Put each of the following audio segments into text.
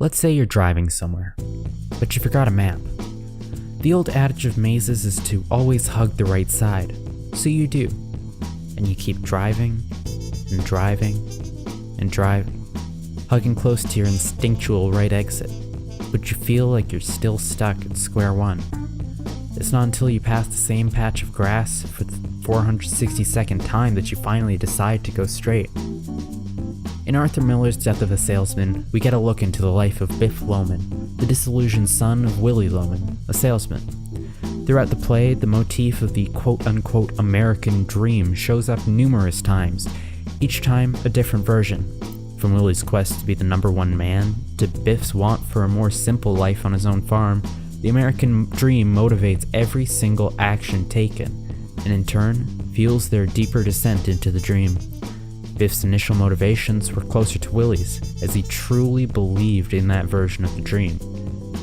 Let's say you're driving somewhere, but you forgot a map. The old adage of mazes is to always hug the right side, so you do. And you keep driving, and driving, and driving, hugging close to your instinctual right exit, but you feel like you're still stuck at square one. It's not until you pass the same patch of grass for the 462nd time that you finally decide to go straight. In Arthur Miller's Death of a Salesman, we get a look into the life of Biff Loman, the disillusioned son of Willie Loman, a salesman. Throughout the play, the motif of the quote-unquote American dream shows up numerous times, each time a different version. From Willie's quest to be the #1 man, to Biff's want for a more simple life on his own farm, the American dream motivates every single action taken, and in turn, fuels their deeper descent into the dream. Biff's initial motivations were closer to Willie's, as he truly believed in that version of the dream.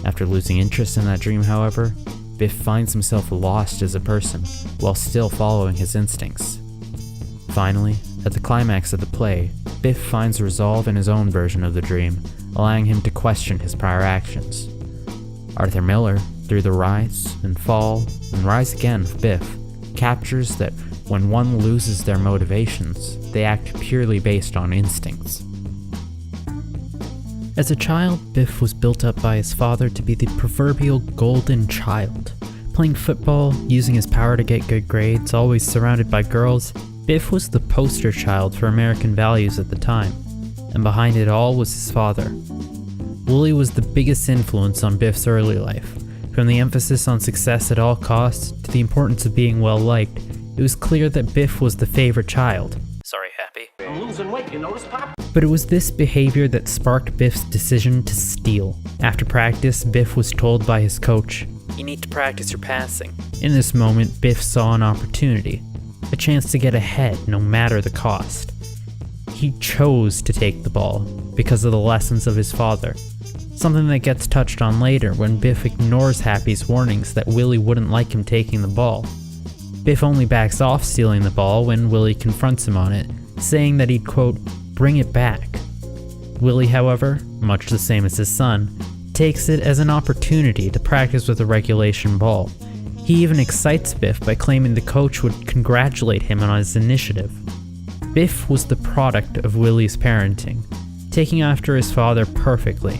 After losing interest in that dream, however, Biff finds himself lost as a person, while still following his instincts. Finally, at the climax of the play, Biff finds resolve in his own version of the dream, allowing him to question his prior actions. Arthur Miller, through the rise and fall and rise again of Biff, captures that when one loses their motivations, they act purely based on instincts. As a child, Biff was built up by his father to be the proverbial golden child. Playing football, using his power to get good grades, always surrounded by girls, Biff was the poster child for American values at the time, and behind it all was his father. Willie was the biggest influence on Biff's early life. From the emphasis on success at all costs to the importance of being well-liked, it was clear that Biff was the favorite child. Sorry, Happy. I'm losing weight, you notice, Pop? But it was this behavior that sparked Biff's decision to steal. After practice, Biff was told by his coach, You need to practice your passing. In this moment, Biff saw an opportunity, a chance to get ahead no matter the cost. He chose to take the ball because of the lessons of his father, something that gets touched on later when Biff ignores Happy's warnings that Willie wouldn't like him taking the ball. Biff only backs off stealing the ball when Willie confronts him on it, saying that he'd, quote, bring it back. Willie, however, much the same as his son, takes it as an opportunity to practice with a regulation ball. He even excites Biff by claiming the coach would congratulate him on his initiative. Biff was the product of Willie's parenting, taking after his father perfectly.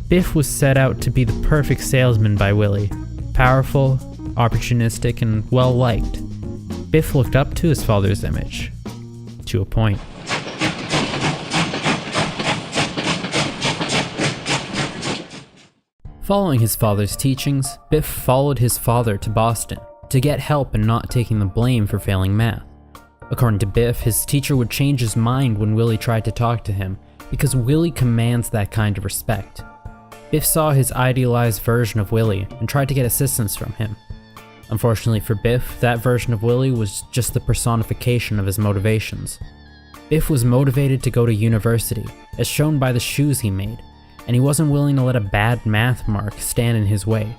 Biff was set out to be the perfect salesman by Willie, powerful, opportunistic, and well-liked. Biff looked up to his father's image, to a point. Following his father's teachings, Biff followed his father to Boston to get help in not taking the blame for failing math. According to Biff, his teacher would change his mind when Willie tried to talk to him, because Willie commands that kind of respect. Biff saw his idealized version of Willie and tried to get assistance from him. Unfortunately for Biff, that version of Willie was just the personification of his motivations. Biff was motivated to go to university, as shown by the shoes he made, and he wasn't willing to let a bad math mark stand in his way.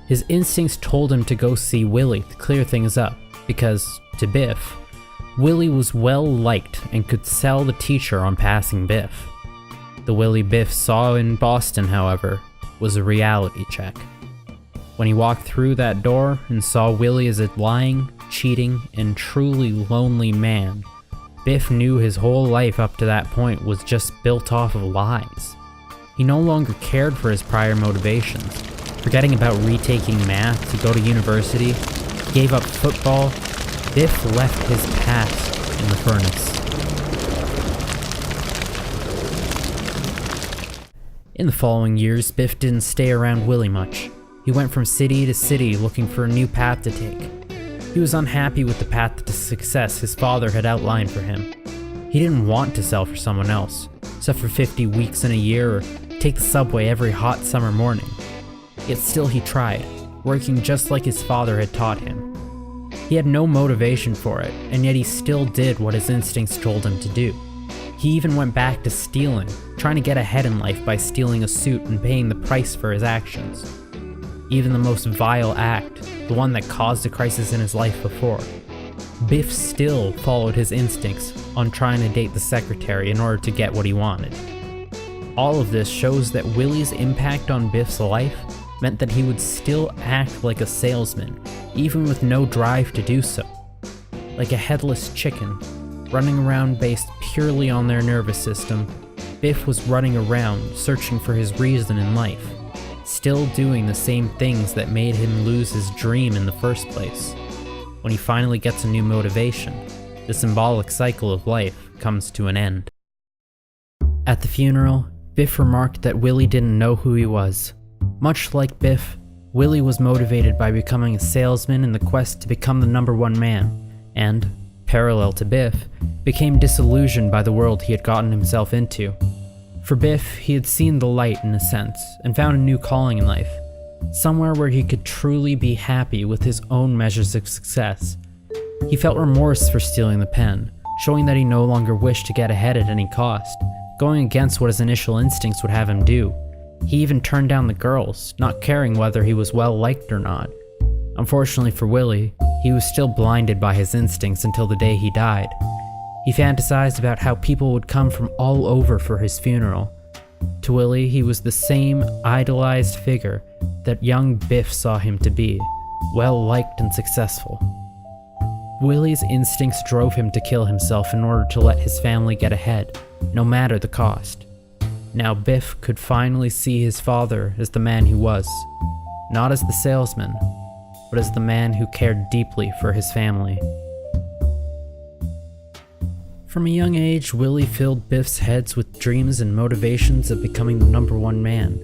His instincts told him to go see Willie to clear things up, because, to Biff, Willie was well-liked and could sell the teacher on passing Biff. The Willie Biff saw in Boston, however, was a reality check. When he walked through that door and saw Willie as a lying, cheating, and truly lonely man, Biff knew his whole life up to that point was just built off of lies. He no longer cared for his prior motivations. Forgetting about retaking math to go to university, he gave up football. Biff left his past in the furnace. In the following years, Biff didn't stay around Willie much. He went from city to city looking for a new path to take. He was unhappy with the path to success his father had outlined for him. He didn't want to sell for someone else, suffer 50 weeks in a year, or take the subway every hot summer morning. Yet still he tried, working just like his father had taught him. He had no motivation for it, and yet he still did what his instincts told him to do. He even went back to stealing, trying to get ahead in life by stealing a suit and paying the price for his actions. Even the most vile act, the one that caused a crisis in his life before, Biff still followed his instincts on trying to date the secretary in order to get what he wanted. All of this shows that Willie's impact on Biff's life meant that he would still act like a salesman, even with no drive to do so. Like a headless chicken, running around based purely on their nervous system, Biff was running around searching for his reason in life, still doing the same things that made him lose his dream in the first place. When he finally gets a new motivation, the symbolic cycle of life comes to an end. At the funeral, Biff remarked that Willie didn't know who he was. Much like Biff, Willie was motivated by becoming a salesman in the quest to become the #1 man, and, parallel to Biff, became disillusioned by the world he had gotten himself into. For Biff, he had seen the light in a sense, and found a new calling in life, somewhere where he could truly be happy with his own measures of success. He felt remorse for stealing the pen, showing that he no longer wished to get ahead at any cost, going against what his initial instincts would have him do. He even turned down the girls, not caring whether he was well liked or not. Unfortunately for Willie, he was still blinded by his instincts until the day he died. He fantasized about how people would come from all over for his funeral. To Willie, he was the same idolized figure that young Biff saw him to be, well liked and successful. Willie's instincts drove him to kill himself in order to let his family get ahead, no matter the cost. Now Biff could finally see his father as the man he was, not as the salesman, but as the man who cared deeply for his family. From a young age, Willie filled Biff's heads with dreams and motivations of becoming the #1 man.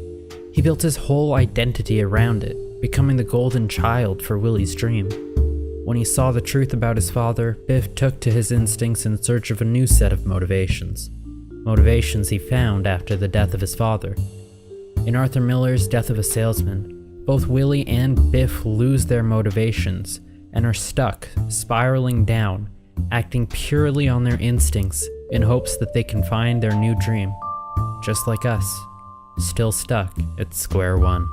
He built his whole identity around it, becoming the golden child for Willie's dream. When he saw the truth about his father, Biff took to his instincts in search of a new set of motivations. Motivations he found after the death of his father. In Arthur Miller's Death of a Salesman, both Willie and Biff lose their motivations and are stuck, spiraling down, acting purely on their instincts in hopes that they can find their new dream. Just like us, still stuck at square one.